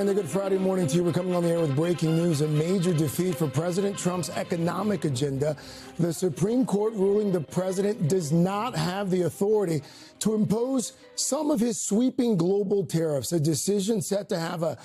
And a good Friday morning to you. We're coming on the air with breaking news. A major defeat for President Trump's economic agenda. The Supreme Court ruling the president does not have the authority to impose some of his sweeping global tariffs, a decision set to have a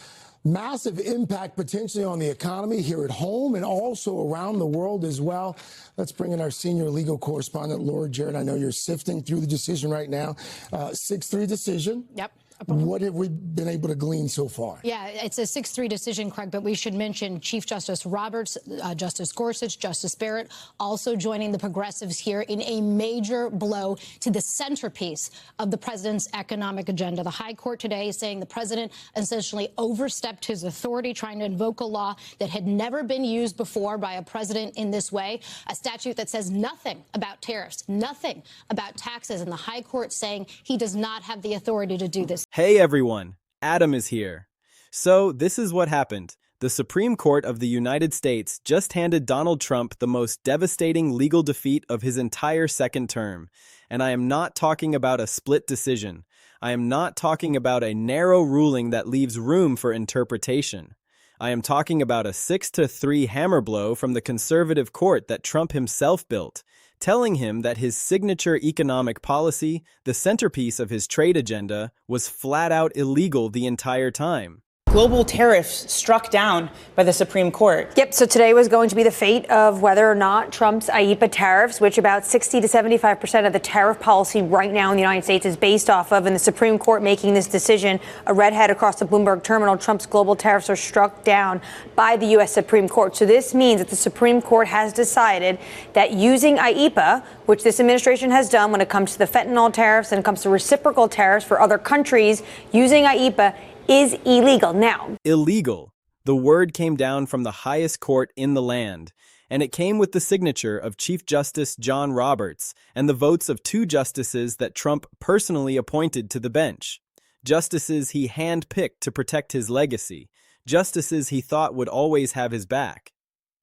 massive impact potentially on the economy here at home and also around the world as well. Let's bring in our senior legal correspondent, Laura Jarrett. I know you're sifting through the decision right now. 6-3 decision. Yep. What have we been able to glean so far? Yeah, it's a 6-3 decision, Craig, but we should mention Chief Justice Roberts, Justice Gorsuch, Justice Barrett also joining the progressives here in a major blow to the centerpiece of the president's economic agenda. The High Court today is saying the president essentially overstepped his authority, trying to invoke a law that had never been used before by a president in this way, a statute that says nothing about tariffs, nothing about taxes, and the High Court saying he does not have the authority to do this. Hey everyone, Adam is here. So this is what happened. The Supreme Court of the United States just handed Donald Trump the most devastating legal defeat of his entire second term. And I am not talking about a split decision. I am not talking about a narrow ruling that leaves room for interpretation. I am talking about a 6-3 hammer blow from the conservative court that Trump himself built, telling him that his signature economic policy, the centerpiece of his trade agenda, was flat out illegal the entire time. Global tariffs struck down by the Supreme Court. Yep, so today was going to be the fate of whether or not Trump's IEPA tariffs, which about 60 to 75% of the tariff policy right now in the United States is based off of, and the Supreme Court making this decision, a redhead across the Bloomberg terminal, Trump's global tariffs are struck down by the U.S. Supreme Court. So this means that the Supreme Court has decided that using IEPA, which this administration has done when it comes to the fentanyl tariffs and it comes to reciprocal tariffs for other countries, using IEPA is illegal now. Illegal. The word came down from the highest court in the land, and it came with the signature of Chief Justice John Roberts and the votes of 2 justices that Trump personally appointed to the bench. Justices he handpicked to protect his legacy. Justices he thought would always have his back.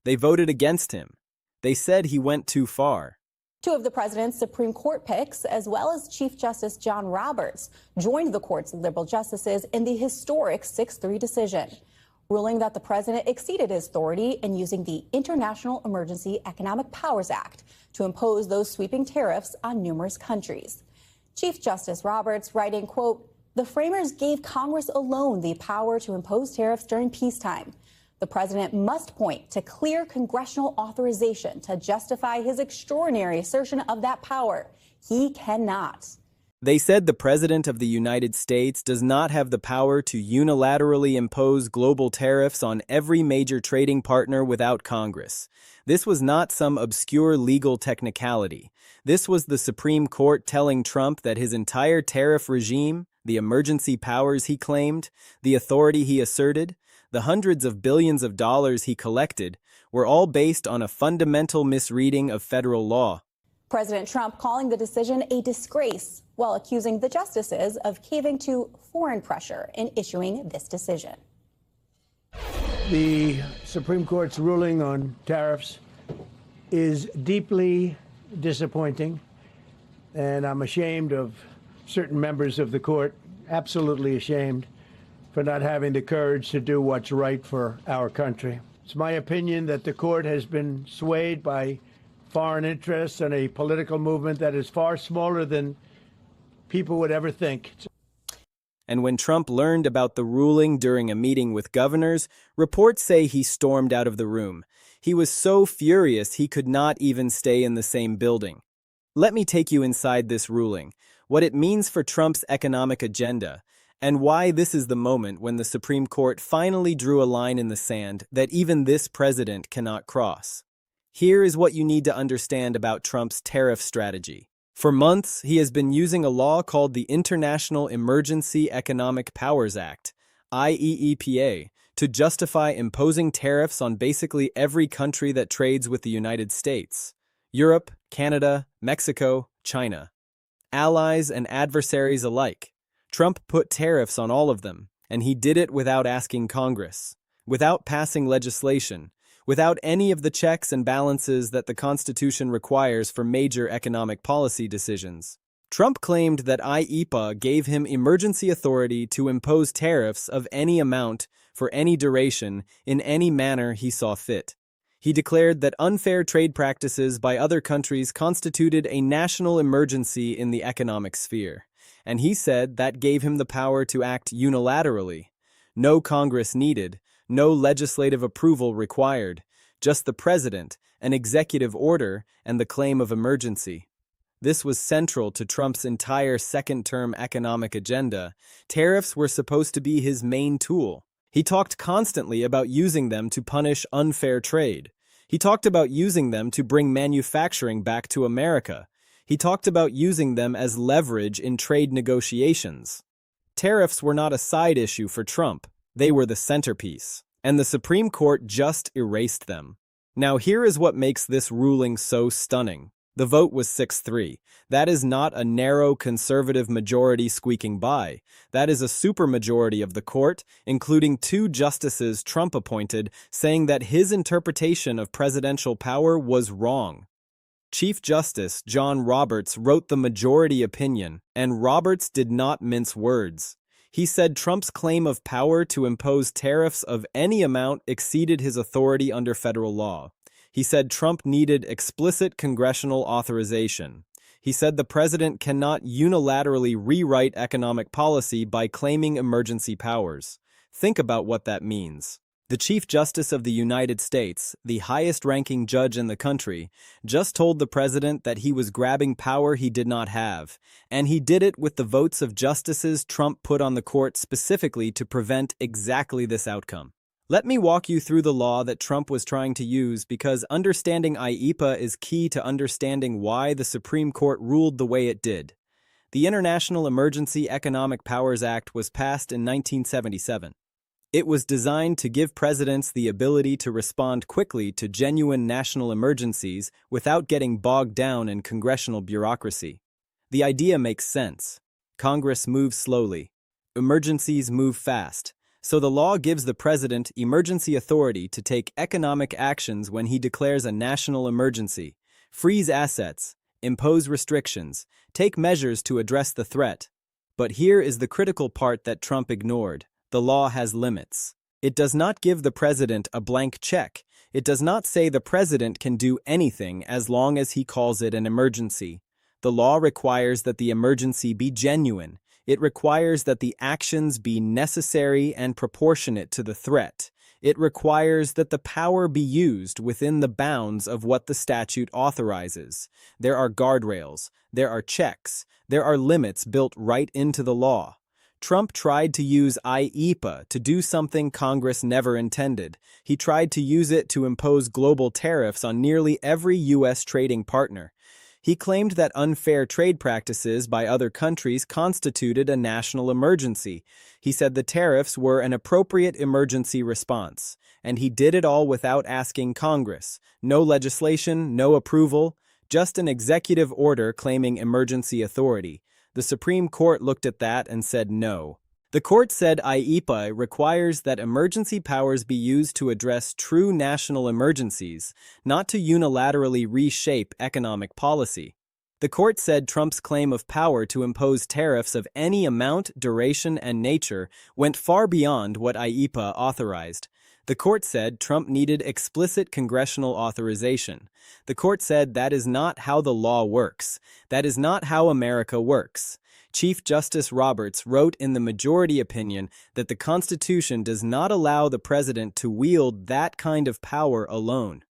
They voted against him. They said he went too far. 2 of the president's Supreme Court picks, as well as Chief Justice John Roberts, joined the court's liberal justices in the historic 6-3 decision, ruling that the president exceeded his authority in using the International Emergency Economic Powers Act to impose those sweeping tariffs on numerous countries. Chief Justice Roberts writing, quote, "The framers gave Congress alone the power to impose tariffs during peacetime. The president must point to clear congressional authorization to justify his extraordinary assertion of that power. He cannot." They said the President of the United States does not have the power to unilaterally impose global tariffs on every major trading partner without Congress. This was not some obscure legal technicality. This was the Supreme Court telling Trump that his entire tariff regime, the emergency powers he claimed, the authority he asserted, the hundreds of billions of dollars he collected, were all based on a fundamental misreading of federal law. President Trump calling the decision a disgrace, while accusing the justices of caving to foreign pressure in issuing this decision. The Supreme Court's ruling on tariffs is deeply disappointing, and I'm ashamed of certain members of the court, absolutely ashamed, for not having the courage to do what's right for our country. It's my opinion that the court has been swayed by foreign interests and a political movement that is far smaller than people would ever think. And when Trump learned about the ruling during a meeting with governors, reports say he stormed out of the room. He was so furious he could not even stay in the same building. Let me take you inside this ruling, what it means for Trump's economic agenda, and why this is the moment when the Supreme Court finally drew a line in the sand that even this president cannot cross. Here is what you need to understand about Trump's tariff strategy. For months, he has been using a law called the International Emergency Economic Powers Act, IEEPA, to justify imposing tariffs on basically every country that trades with the United States: Europe, Canada, Mexico, China. Allies and adversaries alike. Trump put tariffs on all of them, and he did it without asking Congress, without passing legislation, without any of the checks and balances that the Constitution requires for major economic policy decisions. Trump claimed that IEPA gave him emergency authority to impose tariffs of any amount, for any duration, in any manner he saw fit. He declared that unfair trade practices by other countries constituted a national emergency in the economic sphere, and he said that gave him the power to act unilaterally. No Congress needed, no legislative approval required, just the president, an executive order, and the claim of emergency. This was central to Trump's entire second-term economic agenda. Tariffs were supposed to be his main tool. He talked constantly about using them to punish unfair trade. He talked about using them to bring manufacturing back to America. He talked about using them as leverage in trade negotiations. Tariffs were not a side issue for Trump. They were the centerpiece, and the Supreme Court just erased them. Now here is what makes this ruling so stunning. The vote was 6-3. That is not a narrow conservative majority squeaking by. That is a supermajority of the court, including 2 justices Trump appointed, saying that his interpretation of presidential power was wrong. Chief Justice John Roberts wrote the majority opinion, and Roberts did not mince words. He said Trump's claim of power to impose tariffs of any amount exceeded his authority under federal law. He said Trump needed explicit congressional authorization. He said the president cannot unilaterally rewrite economic policy by claiming emergency powers. Think about what that means. The Chief Justice of the United States, the highest-ranking judge in the country, just told the president that he was grabbing power he did not have, and he did it with the votes of justices Trump put on the court specifically to prevent exactly this outcome. Let me walk you through the law that Trump was trying to use, because understanding IEPA is key to understanding why the Supreme Court ruled the way it did. The International Emergency Economic Powers Act was passed in 1977. It was designed to give presidents the ability to respond quickly to genuine national emergencies without getting bogged down in congressional bureaucracy. The idea makes sense. Congress moves slowly. Emergencies move fast. So the law gives the president emergency authority to take economic actions when he declares a national emergency, freeze assets, impose restrictions, take measures to address the threat. But here is the critical part that Trump ignored. The law has limits. It does not give the president a blank check. It does not say the president can do anything as long as he calls it an emergency. The law requires that the emergency be genuine. It requires that the actions be necessary and proportionate to the threat. It requires that the power be used within the bounds of what the statute authorizes. There are guardrails. There are checks. There are limits built right into the law. Trump tried to use IEPA to do something Congress never intended. He tried to use it to impose global tariffs on nearly every U.S. trading partner. He claimed that unfair trade practices by other countries constituted a national emergency. He said the tariffs were an appropriate emergency response, and he did it all without asking Congress. No legislation, no approval, just an executive order claiming emergency authority. The Supreme Court looked at that and said no. The court said IEPA requires that emergency powers be used to address true national emergencies, not to unilaterally reshape economic policy. The court said Trump's claim of power to impose tariffs of any amount, duration, and nature went far beyond what IEPA authorized. The court said Trump needed explicit congressional authorization. The court said that is not how the law works. That is not how America works. Chief Justice Roberts wrote in the majority opinion that the Constitution does not allow the president to wield that kind of power alone.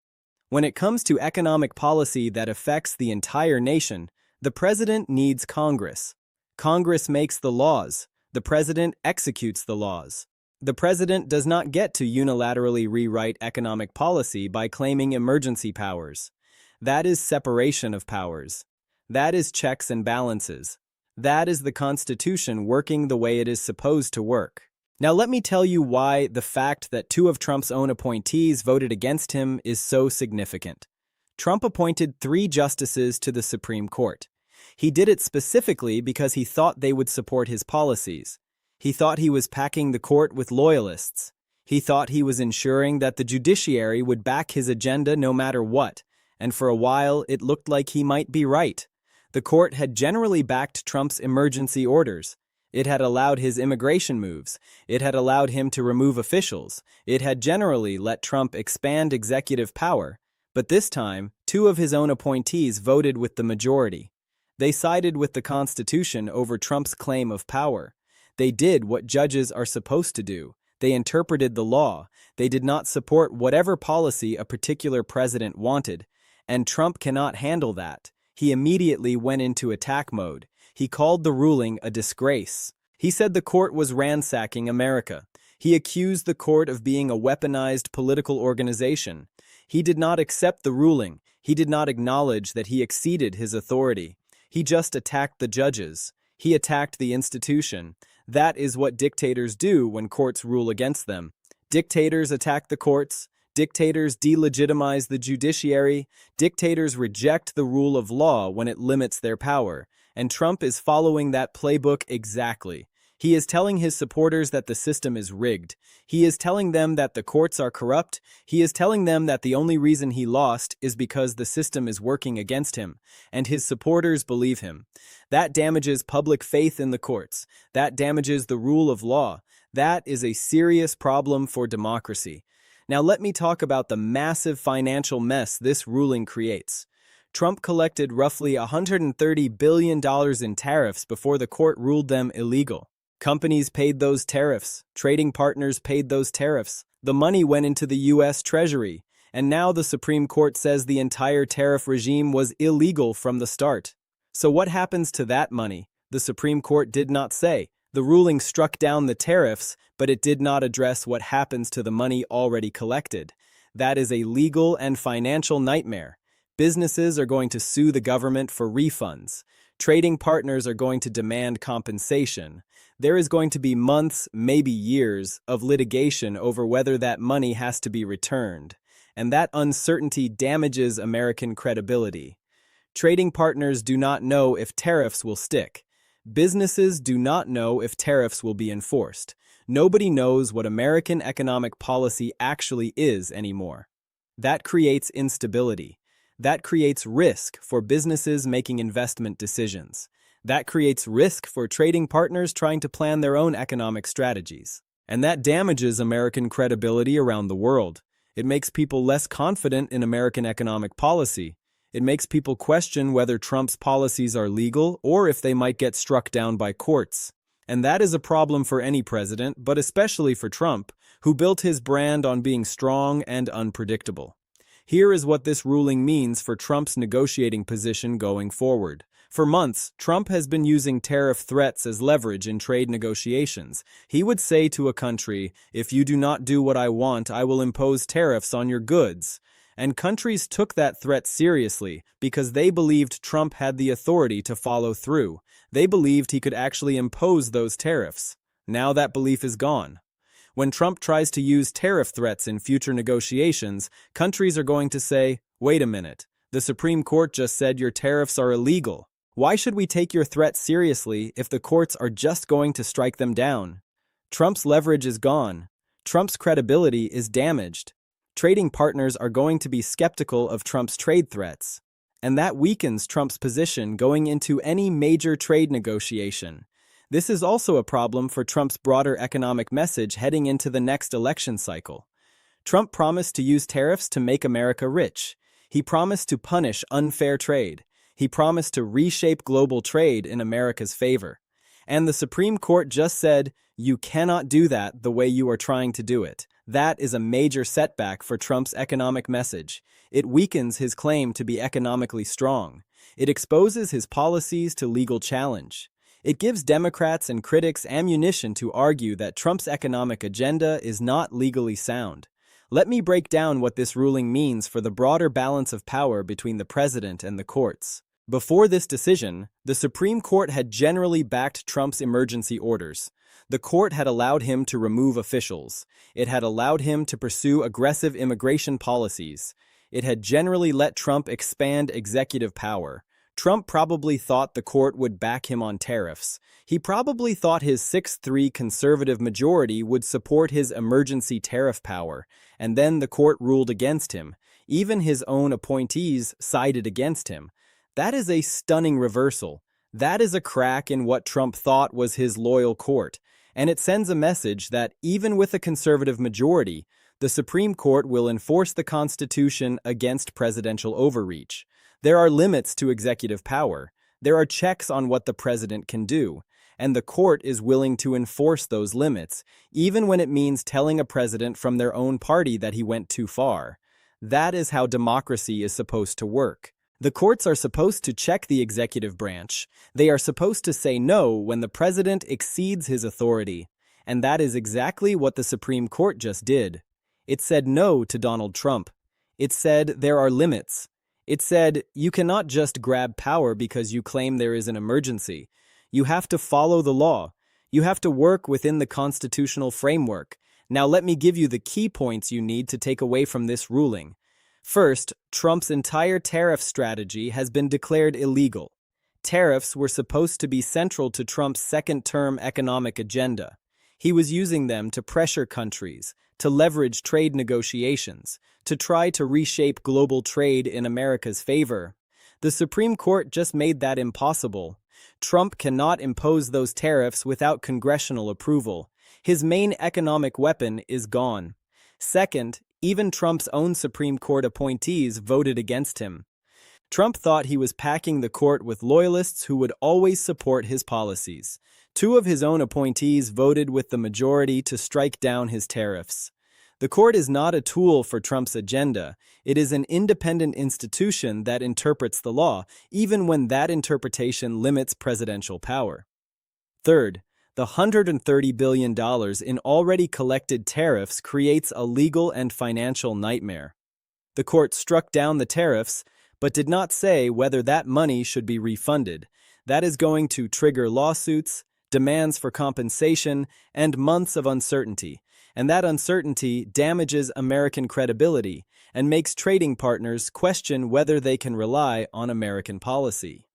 When it comes to economic policy that affects the entire nation, the president needs Congress. Congress makes the laws. The president executes the laws. The president does not get to unilaterally rewrite economic policy by claiming emergency powers. That is separation of powers. That is checks and balances. That is the Constitution working the way it is supposed to work. Now let me tell you why the fact that 2 of Trump's own appointees voted against him is so significant. Trump appointed 3 justices to the Supreme Court. He did it specifically because he thought they would support his policies. He thought he was packing the court with loyalists. He thought he was ensuring that the judiciary would back his agenda no matter what, and for a while it looked like he might be right. The court had generally backed Trump's emergency orders. It had allowed his immigration moves. It had allowed him to remove officials. It had generally let Trump expand executive power. But this time, two of his own appointees voted with the majority. They sided with the Constitution over Trump's claim of power. They did what judges are supposed to do. They interpreted the law. They did not support whatever policy a particular president wanted. And Trump cannot handle that. He immediately went into attack mode. He called the ruling a disgrace. He said the court was ransacking America. He accused the court of being a weaponized political organization. He did not accept the ruling. He did not acknowledge that he exceeded his authority. He just attacked the judges. He attacked the institution. That is what dictators do when courts rule against them. Dictators attack the courts. Dictators delegitimize the judiciary. Dictators reject the rule of law when it limits their power. And Trump is following that playbook exactly. He is telling his supporters that the system is rigged. He is telling them that the courts are corrupt. He is telling them that the only reason he lost is because the system is working against him, and his supporters believe him. That damages public faith in the courts. That damages the rule of law. That is a serious problem for democracy. Now let me talk about the massive financial mess this ruling creates. Trump collected roughly $130 billion in tariffs before the court ruled them illegal. Companies paid those tariffs. Trading partners paid those tariffs. The money went into the U.S. Treasury. And now the Supreme Court says the entire tariff regime was illegal from the start. So what happens to that money? The Supreme Court did not say. The ruling struck down the tariffs, but it did not address what happens to the money already collected. That is a legal and financial nightmare. Businesses are going to sue the government for refunds. Trading partners are going to demand compensation. There is going to be months, maybe years, of litigation over whether that money has to be returned. And that uncertainty damages American credibility. Trading partners do not know if tariffs will stick. Businesses do not know if tariffs will be enforced. Nobody knows what American economic policy actually is anymore. That creates instability. That creates risk for businesses making investment decisions. That creates risk for trading partners trying to plan their own economic strategies. And that damages American credibility around the world. It makes people less confident in American economic policy. It makes people question whether Trump's policies are legal or if they might get struck down by courts. And that is a problem for any president, but especially for Trump, who built his brand on being strong and unpredictable. Here is what this ruling means for Trump's negotiating position going forward. For months, Trump has been using tariff threats as leverage in trade negotiations. He would say to a country, "If you do not do what I want, I will impose tariffs on your goods." And countries took that threat seriously because they believed Trump had the authority to follow through. They believed he could actually impose those tariffs. Now that belief is gone. When Trump tries to use tariff threats in future negotiations, countries are going to say, "Wait a minute, the Supreme Court just said your tariffs are illegal. Why should we take your threats seriously if the courts are just going to strike them down?" Trump's leverage is gone. Trump's credibility is damaged. Trading partners are going to be skeptical of Trump's trade threats. And that weakens Trump's position going into any major trade negotiation. This is also a problem for Trump's broader economic message heading into the next election cycle. Trump promised to use tariffs to make America rich. He promised to punish unfair trade. He promised to reshape global trade in America's favor. And the Supreme Court just said, "You cannot do that the way you are trying to do it." That is a major setback for Trump's economic message. It weakens his claim to be economically strong. It exposes his policies to legal challenge. It gives Democrats and critics ammunition to argue that Trump's economic agenda is not legally sound. Let me break down what this ruling means for the broader balance of power between the president and the courts. Before this decision, the Supreme Court had generally backed Trump's emergency orders. The court had allowed him to remove officials. It had allowed him to pursue aggressive immigration policies. It had generally let Trump expand executive power. Trump probably thought the court would back him on tariffs. He probably thought his 6-3 conservative majority would support his emergency tariff power, and then the court ruled against him. Even his own appointees sided against him. That is a stunning reversal. That is a crack in what Trump thought was his loyal court, and it sends a message that even with a conservative majority, the Supreme Court will enforce the Constitution against presidential overreach. There are limits to executive power. There are checks on what the president can do, and the court is willing to enforce those limits, even when it means telling a president from their own party that he went too far. That is how democracy is supposed to work. The courts are supposed to check the executive branch. They are supposed to say no when the president exceeds his authority. And that is exactly what the Supreme Court just did. It said no to Donald Trump. It said there are limits. It said you cannot just grab power because you claim there is an emergency. You have to follow the law. You have to work within the constitutional framework. Now let me give you the key points you need to take away from this ruling. First, Trump's entire tariff strategy has been declared illegal. Tariffs were supposed to be central to Trump's second-term economic agenda. He was using them to pressure countries, to leverage trade negotiations, to try to reshape global trade in America's favor. The Supreme Court just made that impossible. Trump cannot impose those tariffs without congressional approval. His main economic weapon is gone. Second, even Trump's own Supreme Court appointees voted against him. Trump thought he was packing the court with loyalists who would always support his policies. Two of his own appointees voted with the majority to strike down his tariffs. The court is not a tool for Trump's agenda. It is an independent institution that interprets the law, even when that interpretation limits presidential power. Third, the $130 billion in already collected tariffs creates a legal and financial nightmare. The court struck down the tariffs, but did not say whether that money should be refunded. That is going to trigger lawsuits, demands for compensation, and months of uncertainty. And that uncertainty damages American credibility and makes trading partners question whether they can rely on American policy.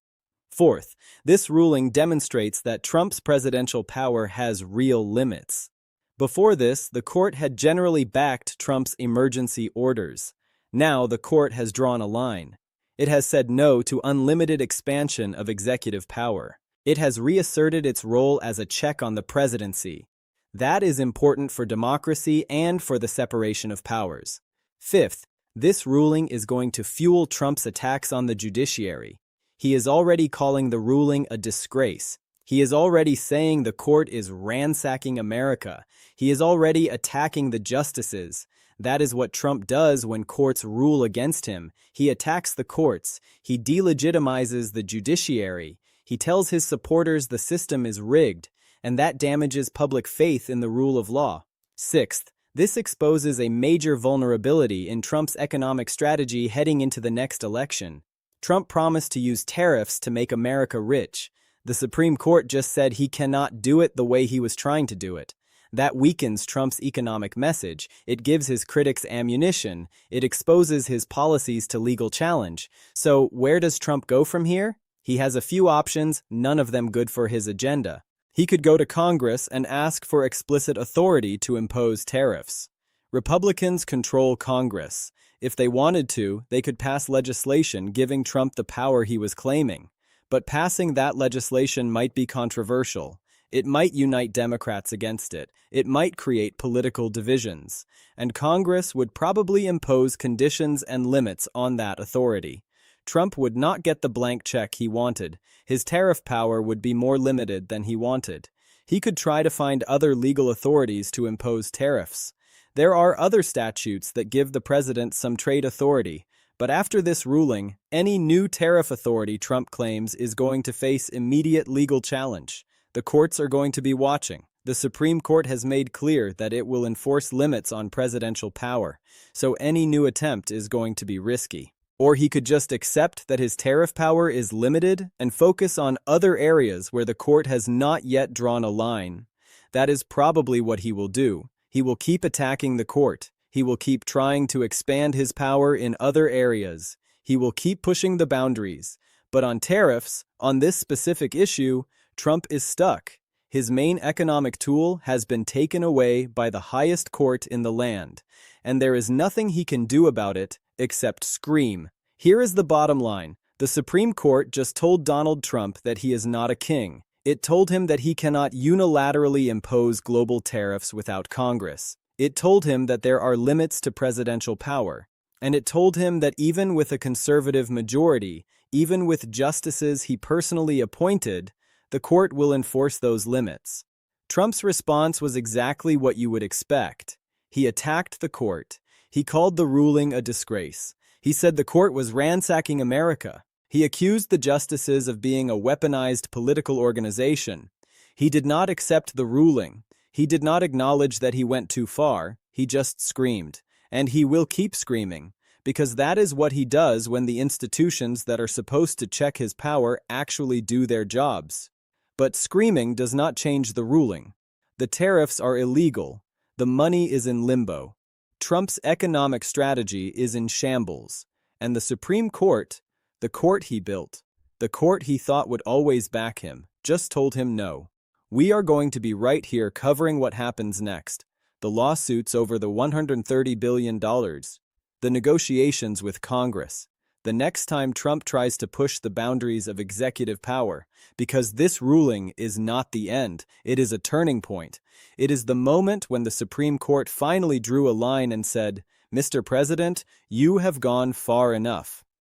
Fourth, this ruling demonstrates that Trump's presidential power has real limits. Before this, the court had generally backed Trump's emergency orders. Now the court has drawn a line. It has said no to unlimited expansion of executive power. It has reasserted its role as a check on the presidency. That is important for democracy and for the separation of powers. Fifth, this ruling is going to fuel Trump's attacks on the judiciary. He is already calling the ruling a disgrace. He is already saying the court is ransacking America. He is already attacking the justices. That is what Trump does when courts rule against him. He attacks the courts. He delegitimizes the judiciary. He tells his supporters the system is rigged, and that damages public faith in the rule of law. Sixth, this exposes a major vulnerability in Trump's economic strategy heading into the next election. Trump promised to use tariffs to make America rich. The Supreme Court just said he cannot do it the way he was trying to do it. That weakens Trump's economic message. It gives his critics ammunition. It exposes his policies to legal challenge. So where does Trump go from here? He has a few options, none of them good for his agenda. He could go to Congress and ask for explicit authority to impose tariffs. Republicans control Congress. If they wanted to, they could pass legislation giving Trump the power he was claiming. But passing that legislation might be controversial. It might unite Democrats against it. It might create political divisions. And Congress would probably impose conditions and limits on that authority. Trump would not get the blank check he wanted. His tariff power would be more limited than he wanted. He could try to find other legal authorities to impose tariffs. There are other statutes that give the president some trade authority, but after this ruling, any new tariff authority Trump claims is going to face immediate legal challenge. The courts are going to be watching. The Supreme Court has made clear that it will enforce limits on presidential power, so any new attempt is going to be risky. Or he could just accept that his tariff power is limited and focus on other areas where the court has not yet drawn a line. That is probably what he will do. He will keep attacking the court. He will keep trying to expand his power in other areas. He will keep pushing the boundaries. But on tariffs, on this specific issue, Trump is stuck. His main economic tool has been taken away by the highest court in the land, and there is nothing he can do about it except scream. Here is the bottom line. The Supreme Court just told Donald Trump that he is not a king. It told him that he cannot unilaterally impose global tariffs without Congress. It told him that there are limits to presidential power. And it told him that even with a conservative majority, even with justices he personally appointed, the court will enforce those limits. Trump's response was exactly what you would expect. He attacked the court. He called the ruling a disgrace. He said the court was ransacking America. He accused the justices of being a weaponized political organization. He did not accept the ruling. He did not acknowledge that he went too far. He just screamed. And he will keep screaming, because that is what he does when the institutions that are supposed to check his power actually do their jobs. But screaming does not change the ruling. The tariffs are illegal. The money is in limbo. Trump's economic strategy is in shambles. And the Supreme Court, the court he built, the court he thought would always back him, just told him no. We are going to be right here covering what happens next. The lawsuits over the $130 billion. The negotiations with Congress. The next time Trump tries to push the boundaries of executive power, because this ruling is not the end, it is a turning point. It is the moment when the Supreme Court finally drew a line and said, "Mr. President, you have gone far enough."